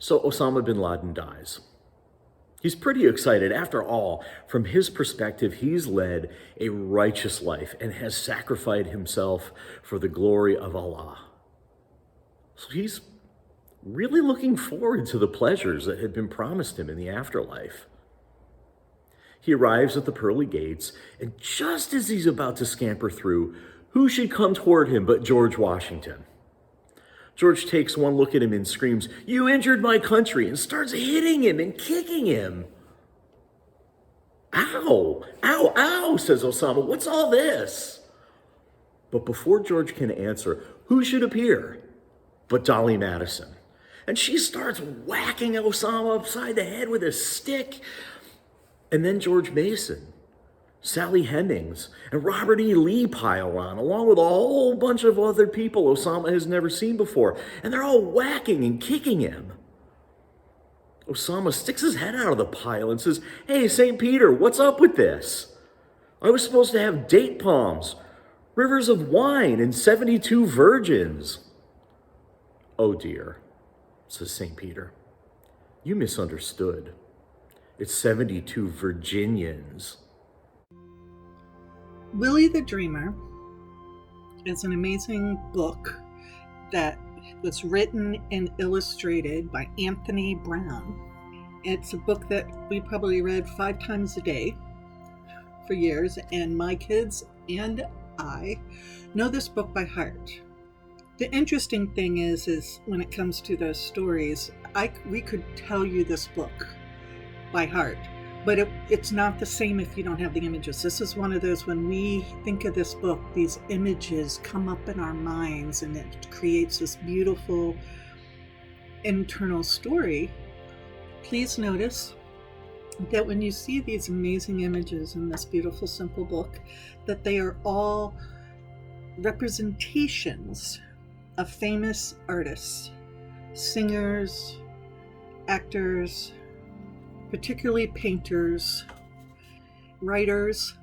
So Osama bin Laden dies. He's pretty excited. After all, from his perspective, he's led a righteous life and has sacrificed himself for the glory of Allah. So he's really looking forward to the pleasures that had been promised him in the afterlife. He arrives at the pearly gates, and just as he's about to scamper through, who should come toward him but George Washington? George takes one look at him and screams, "You injured my country," and starts hitting him and kicking him. "Ow, ow, ow," says Osama, "what's all this?" But before George can answer, who should appear but Dolly Madison? And she starts whacking Osama upside the head with a stick. And then George Mason, Sally Hemings, and Robert E. Lee pile on, along with a whole bunch of other people Osama has never seen before. And they're all whacking and kicking him. Osama sticks his head out of the pile and says, "Hey, St. Peter, what's up with this? I was supposed to have date palms, rivers of wine, and 72 virgins." "Oh dear," says St. Peter, "you misunderstood. It's 72 Virginians." Willie the Dreamer is an amazing book that was written and illustrated by Anthony Brown. It's a book that we probably read 5 times a day for years, and my kids and I know this book by heart. The interesting thing is when it comes to those stories, we could tell you this book by heart, but it's not the same if you don't have the images. This is one of those, when we think of this book, these images come up in our minds and it creates this beautiful internal story. Please notice that when you see these amazing images in this beautiful, simple book, that they are all representations of famous artists, singers, actors, particularly painters, writers.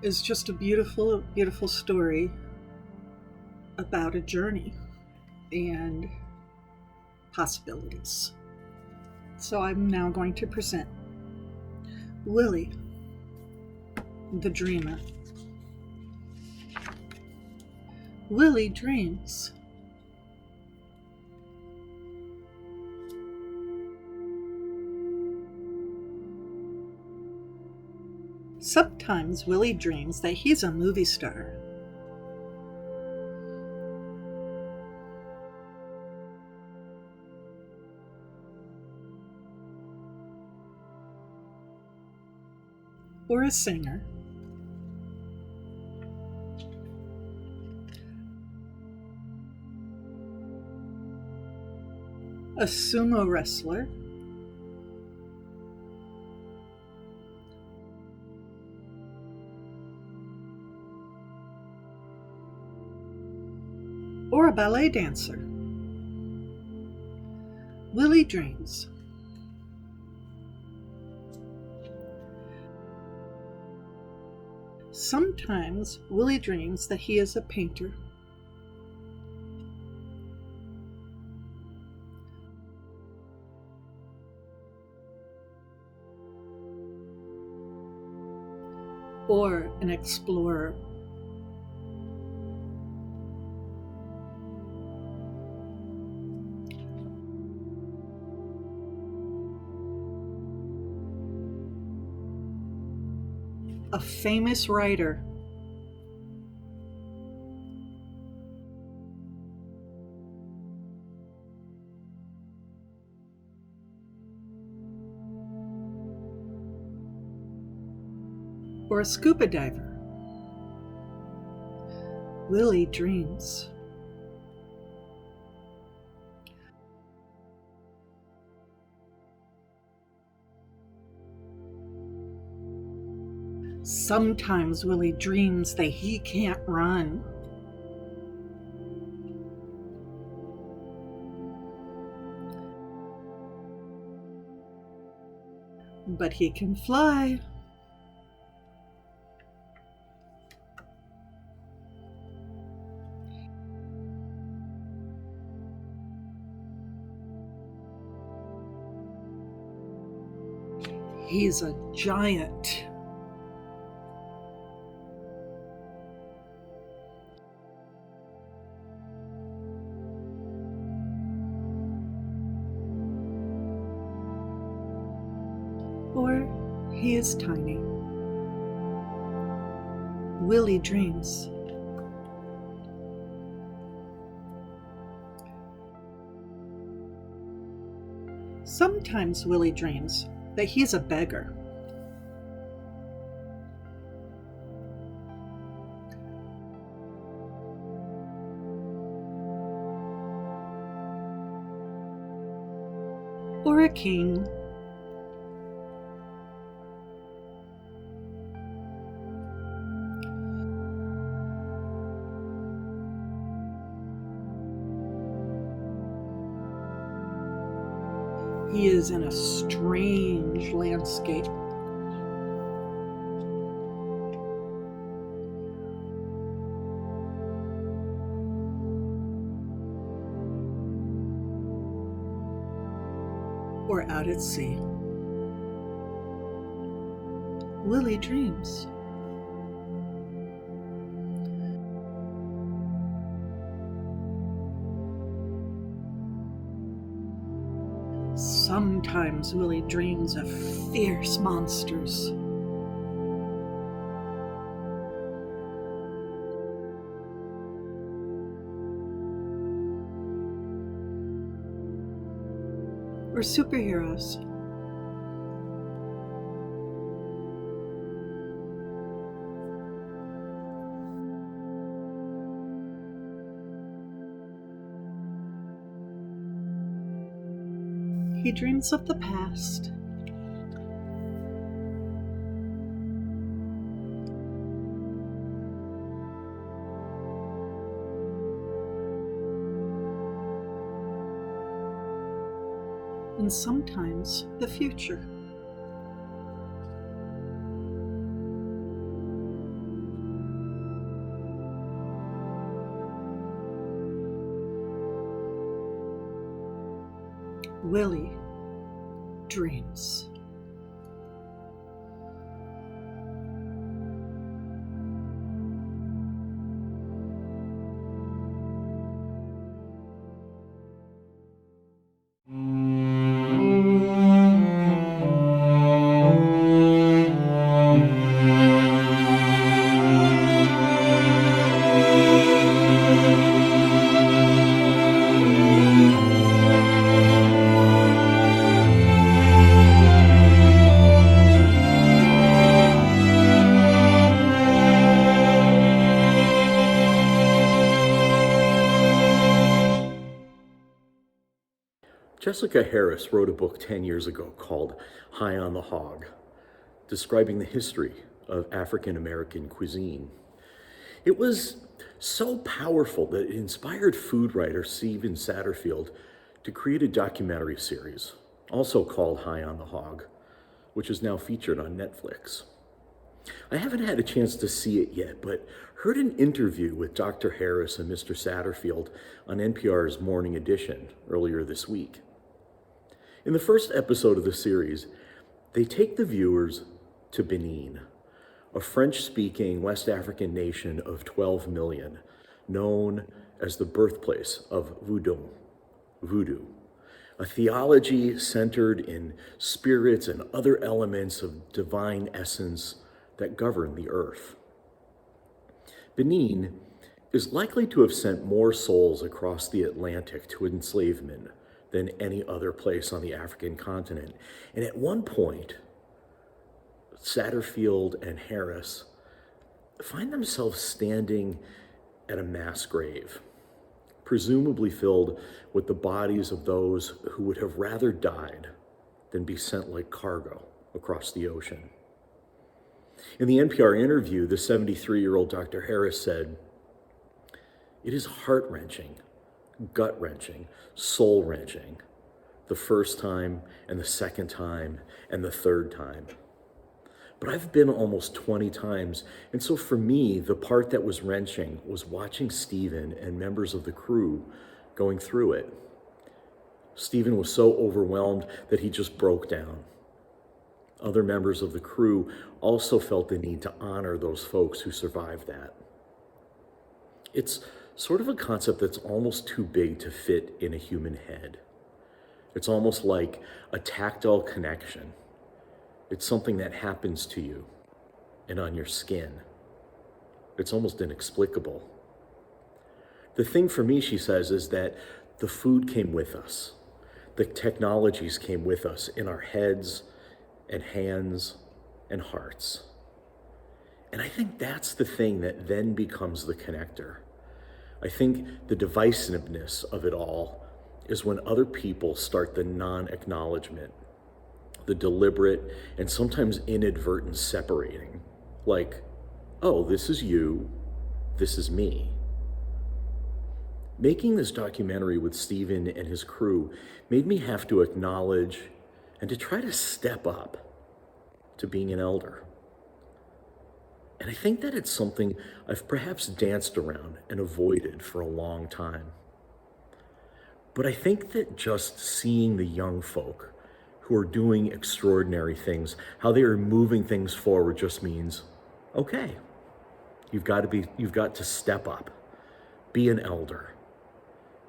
Is just a beautiful, beautiful story about a journey and possibilities. So I'm now going to present Willie the Dreamer. Willie dreams. Sometimes Willie dreams that he's a movie star. Or a singer. A sumo wrestler. Or a ballet dancer. Willie dreams. Sometimes Willie dreams that he is a painter. Or an explorer. A famous writer. Or a scuba diver. Willie dreams. Sometimes Willie dreams that he can't run. But he can fly. He's a giant. Or he is tiny. Willie dreams. Sometimes Willie dreams that he's a beggar. Or a king. He is in a strange landscape. Or out at sea. Willie dreams. Sometimes Willie dreams of fierce monsters. Or superheroes. He dreams of the past. And sometimes the future. Willie dreams. Jessica Harris wrote a book 10 years ago called High on the Hog, describing the history of African American cuisine. It was so powerful that it inspired food writer Stephen Satterfield to create a documentary series, also called High on the Hog, which is now featured on Netflix. I haven't had a chance to see it yet, but heard an interview with Dr. Harris and Mr. Satterfield on NPR's Morning Edition earlier this week. In the first episode of the series, they take the viewers to Benin, a French-speaking West African nation of 12 million, known as the birthplace of voodoo, a theology centered in spirits and other elements of divine essence that govern the earth. Benin is likely to have sent more souls across the Atlantic to enslavement than any other place on the African continent. And at one point, Satterfield and Harris find themselves standing at a mass grave, presumably filled with the bodies of those who would have rather died than be sent like cargo across the ocean. In the NPR interview, the 73-year-old Dr. Harris said, "It is heart-wrenching, gut-wrenching, soul-wrenching, the first time and the second time and the third time. But I've been almost 20 times, and so for me, the part that was wrenching was watching Stephen and members of the crew going through it. Stephen was so overwhelmed that he just broke down. Other members of the crew also felt the need to honor those folks who survived that. It's sort of a concept that's almost too big to fit in a human head. It's almost like a tactile connection. It's something that happens to you and on your skin. It's almost inexplicable. The thing for me, she says, is that the food came with us. The technologies came with us in our heads and hands and hearts. And I think that's the thing that then becomes the connector. I think the divisiveness of it all is when other people start the non-acknowledgement, the deliberate and sometimes inadvertent separating. Like, oh, this is you, this is me. Making this documentary with Stephen and his crew made me have to acknowledge and to try to step up to being an elder. And I think that it's something I've perhaps danced around and avoided for a long time. But I think that just seeing the young folk who are doing extraordinary things, how they are moving things forward just means, okay, you've got to step up, be an elder,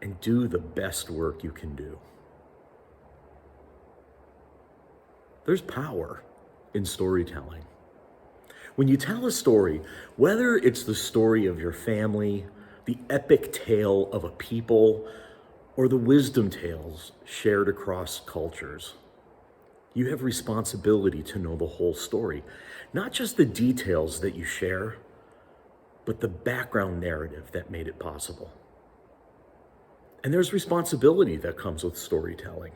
and do the best work you can do. There's power in storytelling. When you tell a story, whether it's the story of your family, the epic tale of a people, or the wisdom tales shared across cultures, you have responsibility to know the whole story, not just the details that you share, but the background narrative that made it possible. And there's responsibility that comes with storytelling.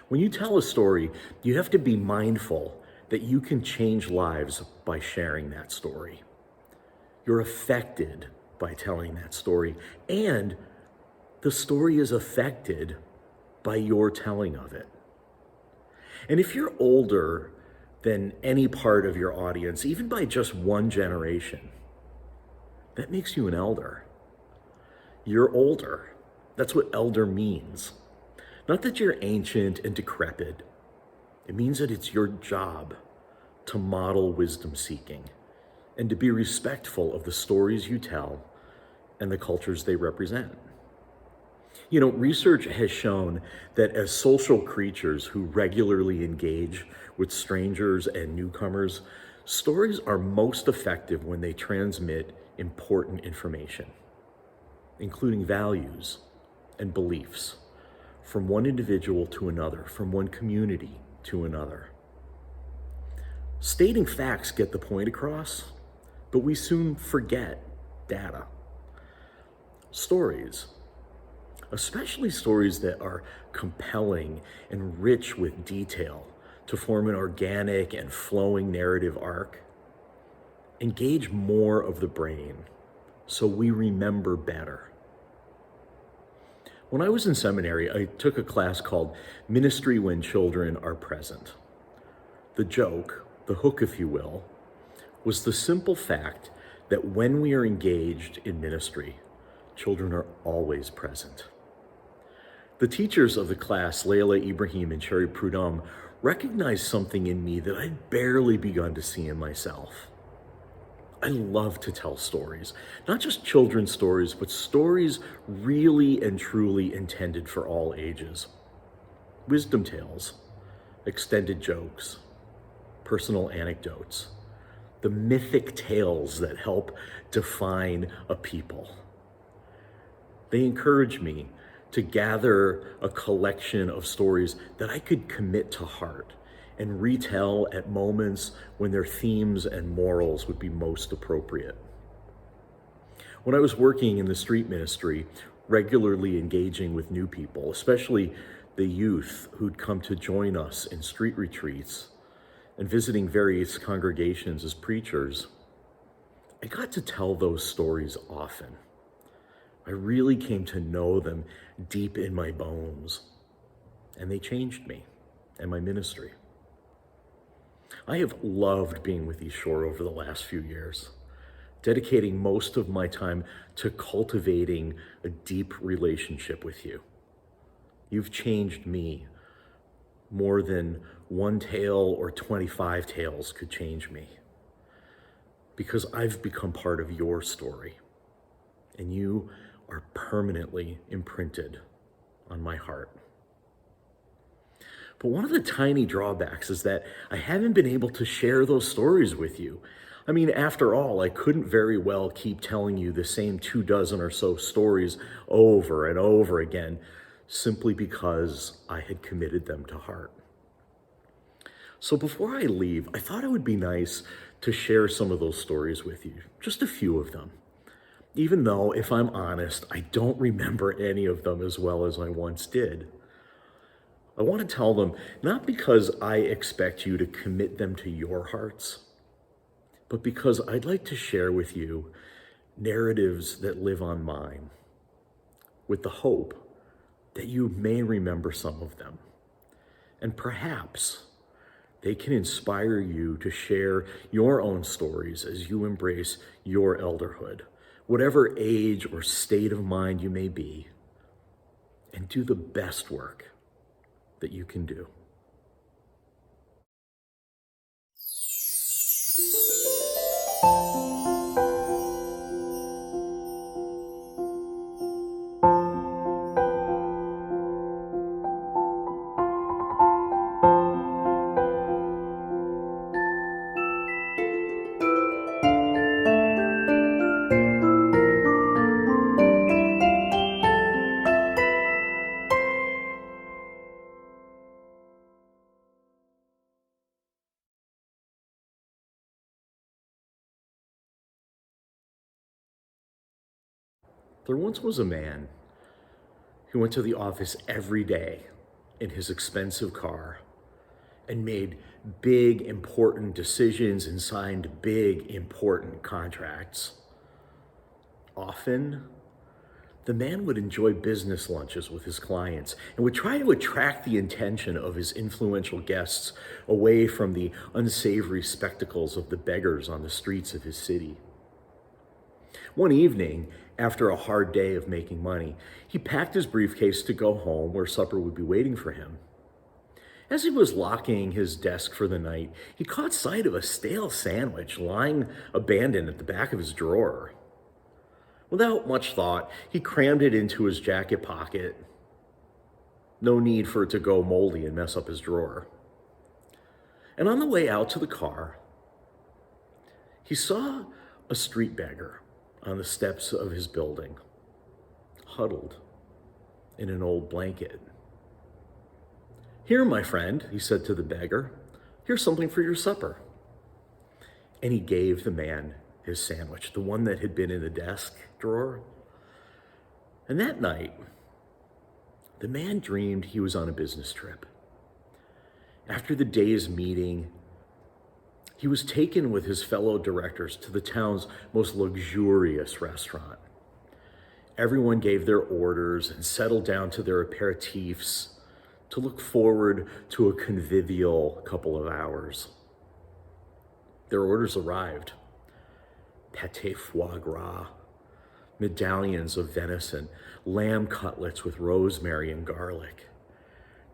When you tell a story, you have to be mindful that you can change lives by sharing that story. You're affected by telling that story, and the story is affected by your telling of it. And if you're older than any part of your audience, even by just one generation, that makes you an elder. You're older. That's what elder means. Not that you're ancient and decrepit. It means that it's your job to model wisdom seeking and to be respectful of the stories you tell and the cultures they represent. You know, research has shown that as social creatures who regularly engage with strangers and newcomers, stories are most effective when they transmit important information, including values and beliefs, from one individual to another, from one community to another. Stating facts get the point across, but we soon forget data. Stories, especially stories that are compelling and rich with detail to form an organic and flowing narrative arc, engage more of the brain so we remember better. When I was in seminary, I took a class called Ministry When Children Are Present. The joke, the hook if you will, was the simple fact that when we are engaged in ministry, children are always present. The teachers of the class, Layla Ibrahim and Cherry Prudhomme, recognized something in me that I'd barely begun to see in myself. I love to tell stories, not just children's stories, but stories really and truly intended for all ages. Wisdom tales, extended jokes, personal anecdotes, the mythic tales that help define a people. They encourage me to gather a collection of stories that I could commit to heart and retell at moments when their themes and morals would be most appropriate. When I was working in the street ministry, regularly engaging with new people, especially the youth who'd come to join us in street retreats and visiting various congregations as preachers, I got to tell those stories often. I really came to know them deep in my bones, and they changed me and my ministry. I have loved being with East Shore over the last few years, dedicating most of my time to cultivating a deep relationship with you. You've changed me more than one tale or 25 tales could change me, because I've become part of your story, and you are permanently imprinted on my heart. But one of the tiny drawbacks is that I haven't been able to share those stories with you. I mean, after all, I couldn't very well keep telling you the same 24 or so stories over and over again, simply because I had committed them to heart. So before I leave, I thought it would be nice to share some of those stories with you, just a few of them. Even though, if I'm honest, I don't remember any of them as well as I once did. I want to tell them not because I expect you to commit them to your hearts, but because I'd like to share with you narratives that live on mine, with the hope that you may remember some of them. And perhaps they can inspire you to share your own stories as you embrace your elderhood, whatever age or state of mind you may be, and do the best work that you can do. There once was a man who went to the office every day in his expensive car and made big, important decisions and signed big, important contracts. Often, the man would enjoy business lunches with his clients and would try to attract the attention of his influential guests away from the unsavory spectacles of the beggars on the streets of his city. One evening, after a hard day of making money, he packed his briefcase to go home where supper would be waiting for him. As he was locking his desk for the night, he caught sight of a stale sandwich lying abandoned at the back of his drawer. Without much thought, he crammed it into his jacket pocket. No need for it to go moldy and mess up his drawer. And on the way out to the car, he saw a street beggar on the steps of his building, huddled in an old blanket. "Here, my friend," he said to the beggar, "here's something for your supper." And he gave the man his sandwich, the one that had been in the desk drawer. And that night, the man dreamed he was on a business trip. After the day's meeting, he was taken with his fellow directors to the town's most luxurious restaurant. Everyone gave their orders and settled down to their aperitifs to look forward to a convivial couple of hours. Their orders arrived: pâté foie gras, medallions of venison, lamb cutlets with rosemary and garlic.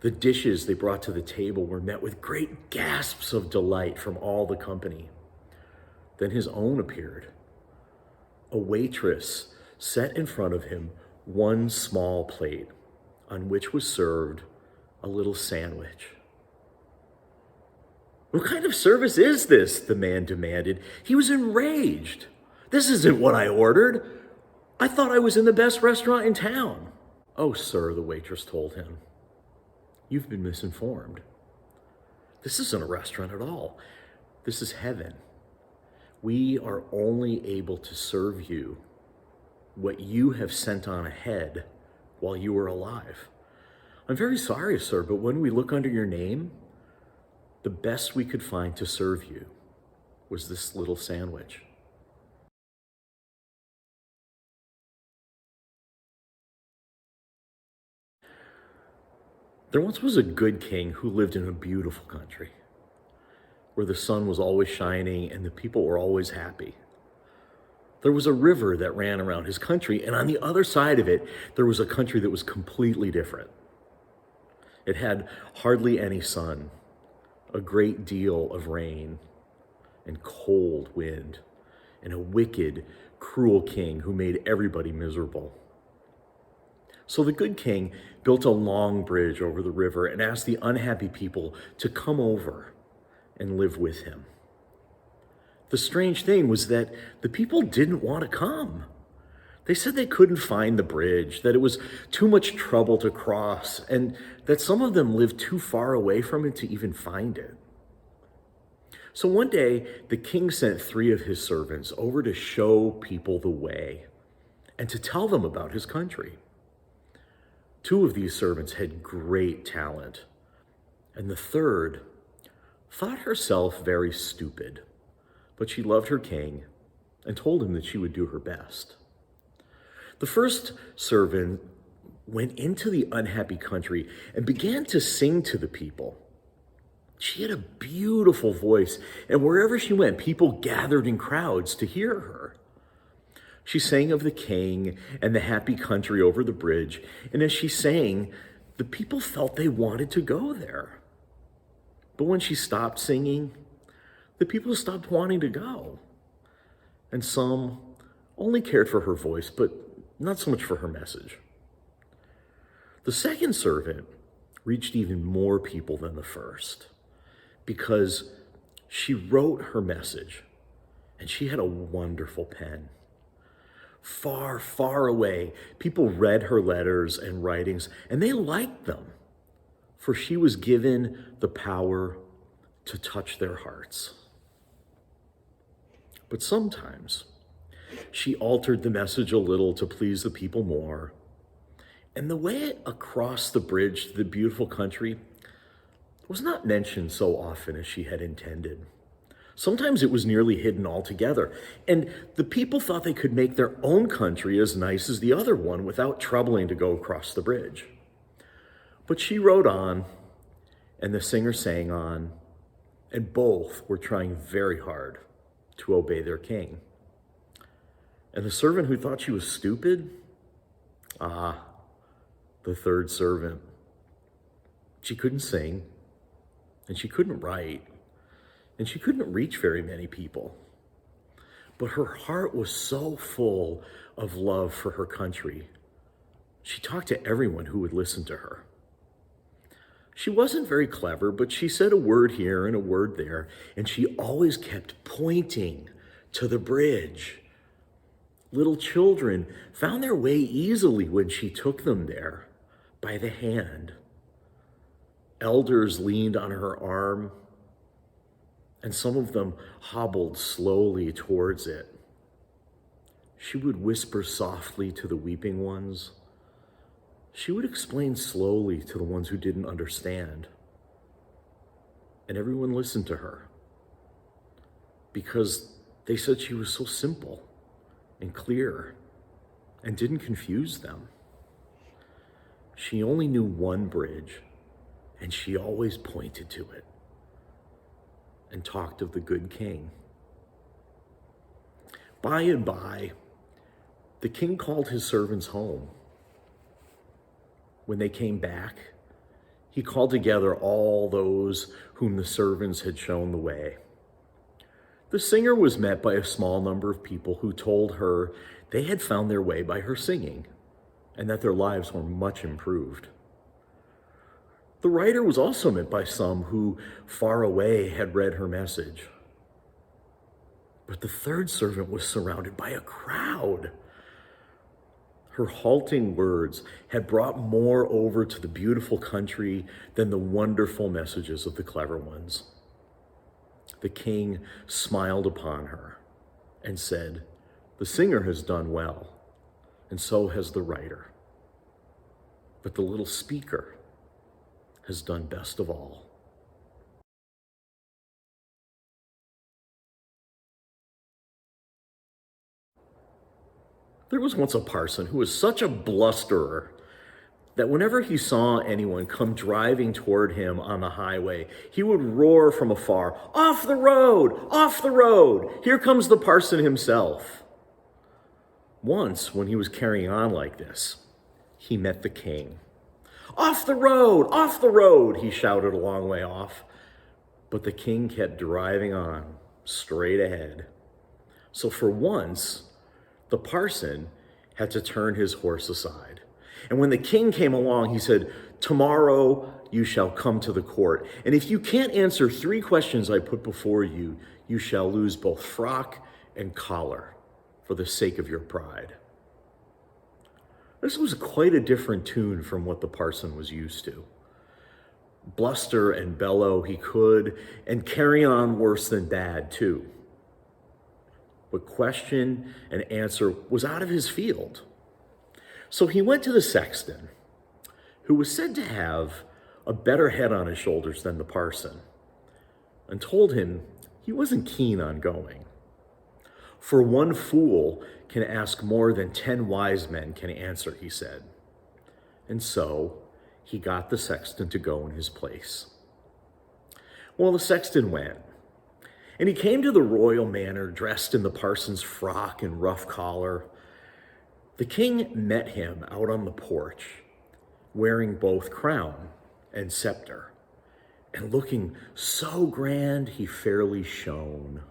The dishes they brought to the table were met with great gasps of delight from all the company. Then his own appeared. A waitress set in front of him one small plate on which was served a little sandwich. "What kind of service is this?" the man demanded. He was enraged. "This isn't what I ordered. I thought I was in the best restaurant in town." "Oh, sir," the waitress told him, "you've been misinformed. This isn't a restaurant at all. This is heaven. We are only able to serve you what you have sent on ahead while you were alive. I'm very sorry, sir, but when we look under your name, the best we could find to serve you was this little sandwich." There once was a good king who lived in a beautiful country where the sun was always shining and the people were always happy. There was a river that ran around his country, and on the other side of it, there was a country that was completely different. It had hardly any sun, a great deal of rain and cold wind, and a wicked, cruel king who made everybody miserable. So the good king built a long bridge over the river and asked the unhappy people to come over and live with him. The strange thing was that the people didn't want to come. They said they couldn't find the bridge, that it was too much trouble to cross, and that some of them lived too far away from it to even find it. So one day, the king sent 3 of his servants over to show people the way and to tell them about his country. 2 of these servants had great talent, and the 3rd thought herself very stupid, but she loved her king and told him that she would do her best. The first servant went into the unhappy country and began to sing to the people. She had a beautiful voice, and wherever she went, people gathered in crowds to hear her. She sang of the king and the happy country over the bridge, and as she sang, the people felt they wanted to go there. But when she stopped singing, the people stopped wanting to go. And some only cared for her voice, but not so much for her message. The second servant reached even more people than the first because she wrote her message, and she had a wonderful pen. Far, far away, people read her letters and writings, and they liked them, for she was given the power to touch their hearts. But sometimes she altered the message a little to please the people more, and the way across the bridge to the beautiful country was not mentioned so often as she had intended. Sometimes it was nearly hidden altogether, and the people thought they could make their own country as nice as the other one without troubling to go across the bridge. But she wrote on, and the singer sang on, and both were trying very hard to obey their king. And the servant who thought she was stupid, the third servant, she couldn't sing, and she couldn't write, and she couldn't reach very many people. But her heart was so full of love for her country. She talked to everyone who would listen to her. She wasn't very clever, but she said a word here and a word there, and she always kept pointing to the bridge. Little children found their way easily when she took them there by the hand. Elders leaned on her arm, and some of them hobbled slowly towards it. She would whisper softly to the weeping ones. She would explain slowly to the ones who didn't understand. And everyone listened to her because they said she was so simple and clear and didn't confuse them. She only knew one bridge, and she always pointed to it and talked of the good king. By and by, the king called his servants home. When they came back, he called together all those whom the servants had shown the way. The singer was met by a small number of people who told her they had found their way by her singing and that their lives were much improved. The writer was also met by some who, far away, had read her message. But the third servant was surrounded by a crowd. Her halting words had brought more over to the beautiful country than the wonderful messages of the clever ones. The king smiled upon her and said, "The singer has done well, and so has the writer. But the little speaker has done best of all." There was once a parson who was such a blusterer that whenever he saw anyone come driving toward him on the highway, he would roar from afar, "Off the road! Off the road! Here comes the parson himself." Once, when he was carrying on like this, he met the king. "Off the road! Off the road!" he shouted a long way off. But the king kept driving on, straight ahead. So for once, the parson had to turn his horse aside. And when the king came along, he said, "Tomorrow you shall come to the court. And if you can't answer 3 questions I put before you, you shall lose both frock and collar for the sake of your pride." This was quite a different tune from what the parson was used to. Bluster and bellow he could, and carry on worse than bad too. But question and answer was out of his field. So he went to the sexton, who was said to have a better head on his shoulders than the parson, and told him he wasn't keen on going. For one fool can ask more than 10 wise men can answer, he said. And so he got the sexton to go in his place. Well, the sexton went, and he came to the royal manor dressed in the parson's frock and rough collar. The king met him out on the porch, wearing both crown and scepter, and looking so grand he fairly shone.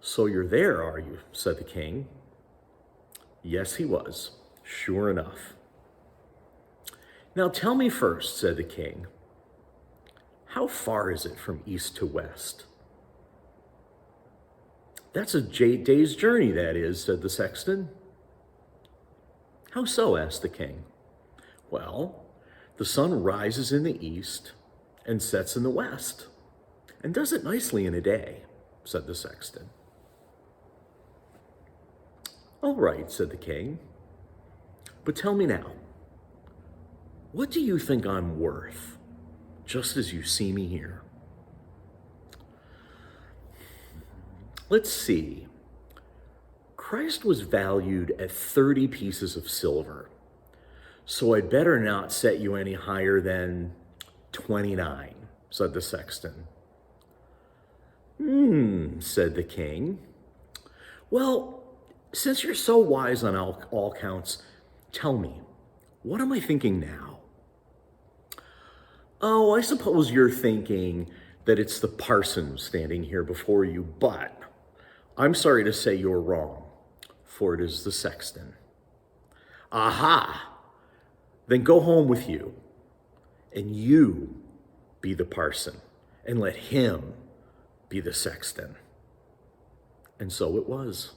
"So you're there, are you?" said the king. Yes, he was, sure enough. "Now tell me first," said the king, "how far is it from east to west?" "That's a day's journey, that is," said the sexton. "How so?" asked the king. "Well, the sun rises in the east and sets in the west, and does it nicely in a day," said the sexton. "All right," said the king, "but tell me now, what do you think I'm worth, just as you see me here?" "Let's see. Christ was valued at 30 pieces of silver, so I'd better not set you any higher than 29, said the sexton. Said the king. "Well, since you're so wise on all counts, tell me, what am I thinking now?" "Oh, I suppose you're thinking that it's the parson standing here before you, but I'm sorry to say you're wrong, for it is the sexton." "Aha! Then go home with you, and you be the parson, and let him be the sexton." And so it was.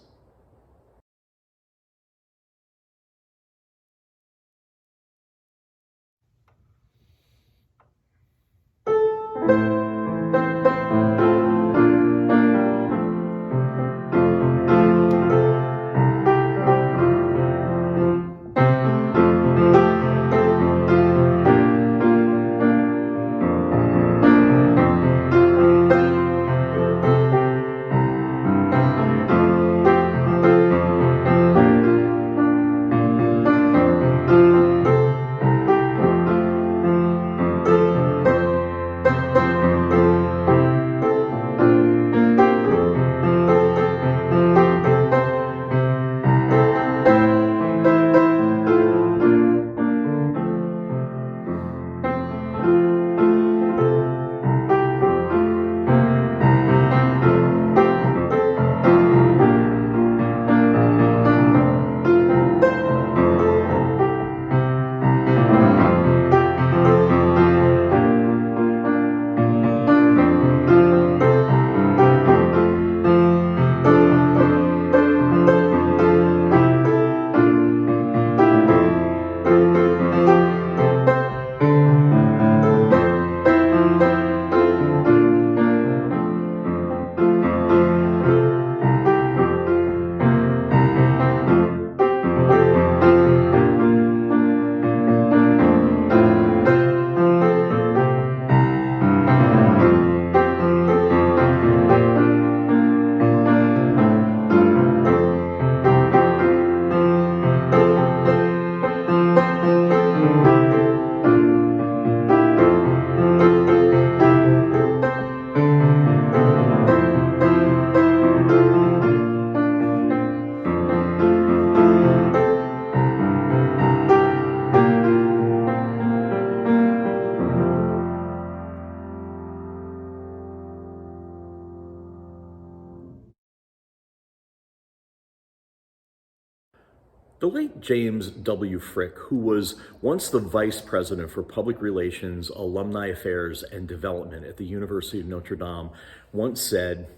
The late James W. Frick, who was once the vice president for public relations, alumni affairs, and development at the University of Notre Dame, once said,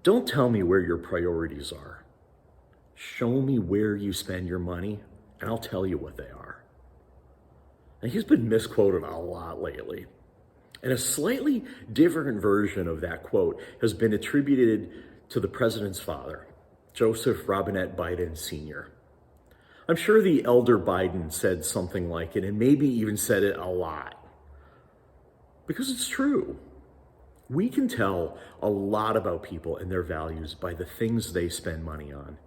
"Don't tell me where your priorities are. Show me where you spend your money, and I'll tell you what they are." And he's been misquoted a lot lately. And a slightly different version of that quote has been attributed to the president's father, Joseph Robinette Biden Sr. I'm sure the elder Biden said something like it, and maybe even said it a lot. Because it's true. We can tell a lot about people and their values by the things they spend money on,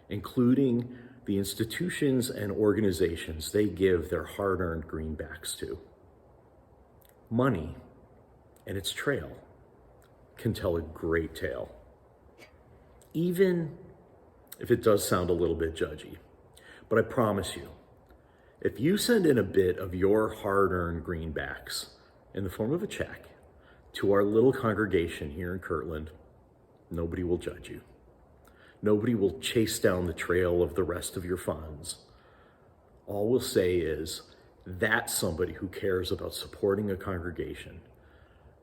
including the institutions and organizations they give their hard-earned greenbacks to. Money and its trail can tell a great tale, even if it does sound a little bit judgy. But I promise you, if you send in a bit of your hard-earned greenbacks in the form of a check to our little congregation here in Kirtland, nobody will judge you. Nobody will chase down the trail of the rest of your funds. All we'll say is, that's somebody who cares about supporting a congregation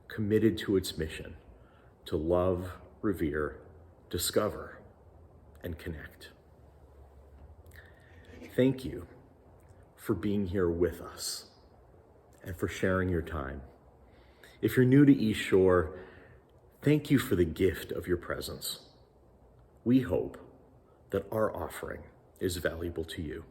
committed to its mission to love, revere, discover, and connect. Thank you for being here with us and for sharing your time. If you're new to East Shore, thank you for the gift of your presence. We hope that our offering is valuable to you.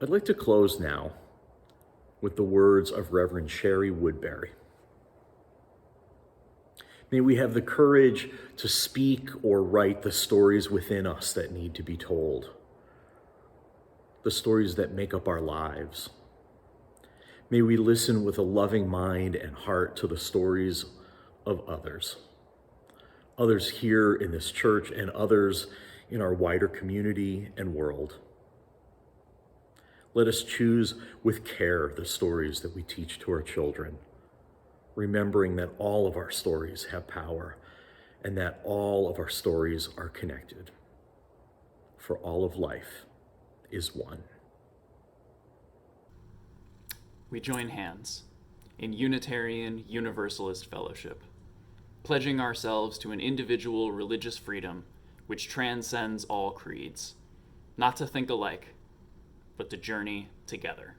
I'd like to close now with the words of Reverend Sherry Woodbury. May we have the courage to speak or write the stories within us that need to be told, the stories that make up our lives. May we listen with a loving mind and heart to the stories of others here in this church and others in our wider community and world. Let us choose with care the stories that we teach to our children, remembering that all of our stories have power and that all of our stories are connected. For all of life is one. We join hands in Unitarian Universalist fellowship, pledging ourselves to an individual religious freedom which transcends all creeds, not to think alike, but to journey together.